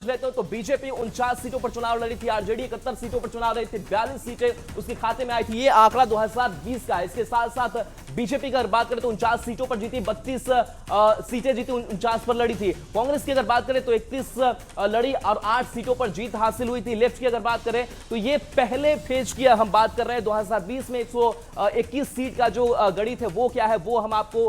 लेते हो तो बीजेपी 49 सीटों पर चुनाव लड़ी थी, आरजेडी 71 सीटों पर चुनाव लड़ी थी, 42 सीटें उसके खाते में आई थी। ये आंकड़ा 2020 का है। इसके साथ साथ बीजेपी की अगर बात करें तो 49 सीटों पर जीती, 32 सीटें जीती, 49 पर लड़ी थी। कांग्रेस की अगर बात करें तो 31 लड़ी और 8 सीटों पर जीत हासिल हुई थी। लेफ्ट की अगर बात करें तो ये पहले फेज की हम बात कर रहे हैं। 2020 में 121 सीट का जो गणित है वो क्या है वो हम आपको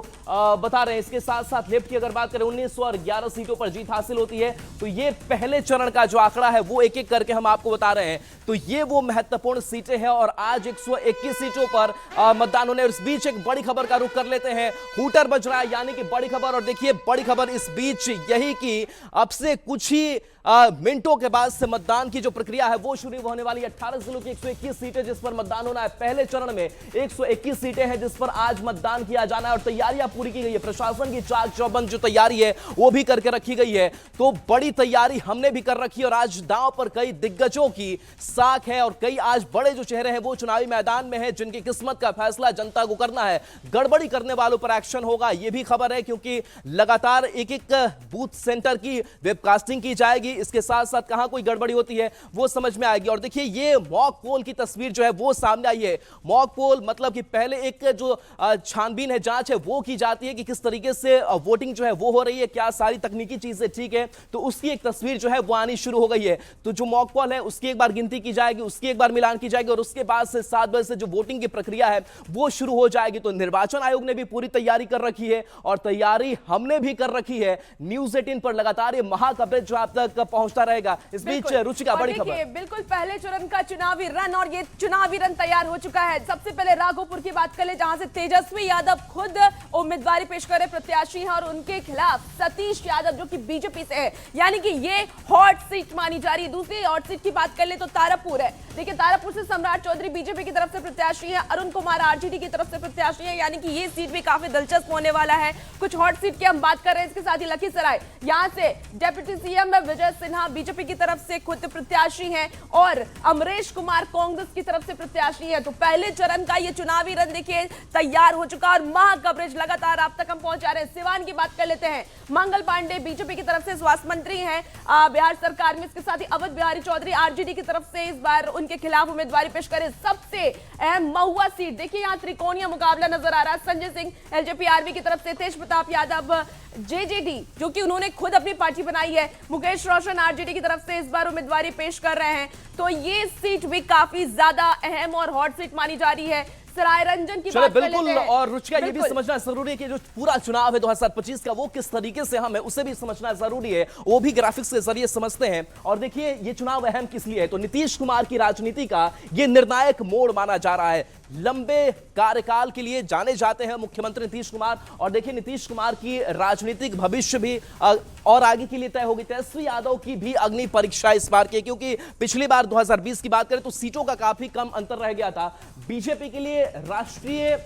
बता रहे हैं। इसके साथ साथ लेफ्ट की अगर बात करें 1911 सीटों पर जीत हासिल होती है। तो ये पहले चरण का जो आंकड़ा है वो एक एक करके हम आपको बता रहे हैं। तो ये वो महत्वपूर्ण सीटें हैं और आज 121 सीटों पर मतदान होने। इस बीच एक बड़ी खबर का रुख कर लेते हैं। हूटर बज रहा है यानी कि बड़ी खबर। और देखिए बड़ी खबर इस बीच यही कि अब से कुछ ही मिनटों के बाद से मतदान की जो प्रक्रिया है वो शुरू होने वाली है। 18 जिलों की 121 सीटें जिस पर मतदान होना है। पहले चरण में 121 सीटें हैं जिस पर आज मतदान किया जाना है और तैयारियां पूरी की गई है। प्रशासन की चाक चौबंद जो तैयारी है वो भी करके रखी गई है। तो बड़ी तैयारी हमने भी कर रखी है और आज दांव पर कई दिग्गजों की साख है और कई आज बड़े जो चेहरे हैं वो चुनावी मैदान में है जिनकी किस्मत का फैसला जनता को करना है। गड़बड़ी करने वालों पर एक्शन होगा ये भी खबर है, क्योंकि लगातार एक एक बूथ सेंटर की वेबकास्टिंग की जाएगी। इसके साथ साथ कहां कोई गड़बड़ी होती है वो समझ में आएगी। और देखिए ये मॉक पोल की तस्वीर जो है वो सामने आई है। मॉक पोल मतलब कि पहले एक जो छानबीन है, जांच है वो की जाती है कि किस तरीके से वोटिंग जो है वो हो रही है, क्या सारी तकनीकी चीजें ठीक है। तो उसकी एक तस्वीर जो है वो आनी शुरू हो गई है। तो जो मॉक पोल है उसकी एक बार गिनती की जाएगी, उसकी एक बार मिलान की जाएगी और उसके बाद से 7 बजे से जो वोटिंग की प्रक्रिया है वो शुरू हो जाएगी। तो निर्वाचन आयोग ने भी पूरी तैयारी कर रखी है और तैयारी हमने भी कर रखी है। न्यूज़ 18 पर लगातार ये महा कवरेज जो आप तक पहुंचता रहेगा। इस बीच रुचिका बड़ी खबर। बिल्कुल पहले चरण का चुनावी रन और ये चुनावी रन तैयार हो चुका है। सबसे पहले राघोपुर की बात कर ले जहां से तेजस्वी यादव खुद उम्मीदवारी पेश कर रहे प्रत्याशी हैं और उनके खिलाफ सतीश यादव जो कि बीजेपी से है, यानी कि ये हॉट सीट मानी जा रही है। दूसरी हॉट सीट की बात कर ले तो तारापुर है। देखिए तारापुर से सम्राट चौधरी बीजेपी की तरफ से प्रत्याशी है, अरुण कुमार आरजेडी की तरफ से प्रत्याशी है, यानी कि ये सीट भी काफी दिलचस्प होने वाला है। कुछ हॉट सीट की हम बात कर रहे हैं। इसके साथ ही लखीसराय, यहां से deputy CM Vijay Sinha BJP की तरफ से खुद प्रत्याशी हैं और अमरेश कुमार कांग्रेस की तरफ से प्रत्याशी हैं। तो पहले चरण का ये चुनावी रन देखिए तैयार हो चुका और महा कवरेज लगातार आप तक हम पहुंचा रहे हैं। सिवान की बात कर लेते हैं। मंगल पांडे बीजेपी की तरफ से स्वास्थ्य मंत्री हैं बिहार सरकार में। इसके साथ ही अवध बिहारी चौधरी आरजेडी की तरफ से इस बार उनके खिलाफ उम्मीदवारी पेश करें। सबसे अहम महुआ सीट देखिए, यहाँ त्रिकोणीय मुकाबला नजर आ रहा है। संजय सिंह एलजेपी आरवी की तरफ से, तेज प्रताप यादव जेजेडी जो कि उन्होंने खुद अपनी पार्टी बनाई है, मुकेश रोशन आरजेडी की तरफ से इस बार उम्मीदवारी पेश कर रहे हैं। तो ये सीट भी काफी ज्यादा अहम और हॉट सीट मानी जा रही है। सरायरंजन की बात बिल्कुल। और रुचिका ये भी समझना जरूरी है कि जो पूरा चुनाव है 2025 का वो किस तरीके से हम है उसे भी समझना जरूरी है। वो भी ग्राफिक्स के जरिए समझते हैं। और देखिए ये चुनाव अहम किस लिए है तो नीतीश कुमार की राजनीति का ये निर्णायक मोड़ माना जा रहा है। लंबे कार्यकाल के लिए जाने जाते हैं मुख्यमंत्री नीतीश कुमार और देखिए नीतीश कुमार की राजनीतिक भविष्य भी और आगे के लिए तय होगी। तेजस्वी यादव की भी अग्नि परीक्षा इस बार की, क्योंकि पिछली बार 2020 की बात करें तो सीटों का काफी कम अंतर रह गया था। बीजेपी के लिए राष्ट्रीय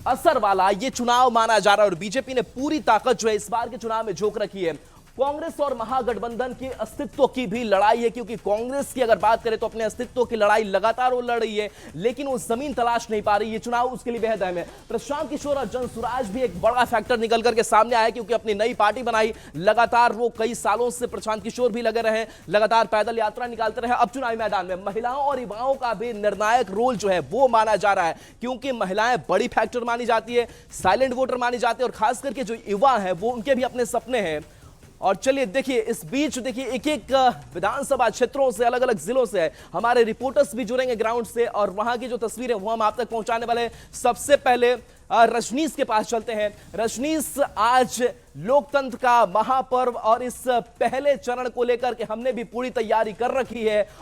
असर वाला ये चुनाव माना जा रहा है और बीजेपी ने पूरी ताकत जो है इस बार के चुनाव में झोंक रखी है। कांग्रेस और महागठबंधन के अस्तित्व की भी लड़ाई है, क्योंकि कांग्रेस की अगर बात करें तो अपने अस्तित्व की लड़ाई लगातार वो लड़ रही है लेकिन वो जमीन तलाश नहीं पा रही। ये चुनाव उसके लिए बेहद अहम है। प्रशांत किशोर और जनसुराज भी एक बड़ा फैक्टर निकल करके सामने आया, क्योंकि अपनी नई पार्टी बनाई। लगातार वो कई सालों से प्रशांत किशोर भी लगे रहे, लगातार पैदल यात्रा निकालते रहे। अब चुनावी मैदान में महिलाओं और युवाओं का भी निर्णायक रोल जो है वो माना जा रहा है, क्योंकि महिलाएं बड़ी फैक्टर मानी जाती है, साइलेंट वोटर मानी जाती है और खास करके जो युवा है वो उनके भी अपने सपने हैं। और चलिए देखिए इस बीच देखिए एक एक विधानसभा क्षेत्रों से, अलग अलग जिलों से हमारे रिपोर्टर्स भी जुड़ेंगे ग्राउंड से और वहां की जो तस्वीरें वो हम आप तक पहुंचाने वाले। सबसे पहले रजनीश के पास चलते हैं। रजनीश, आज लोकतंत्र का महापर्व और इस पहले चरण को लेकर के हमने भी पूरी तैयारी कर रखी है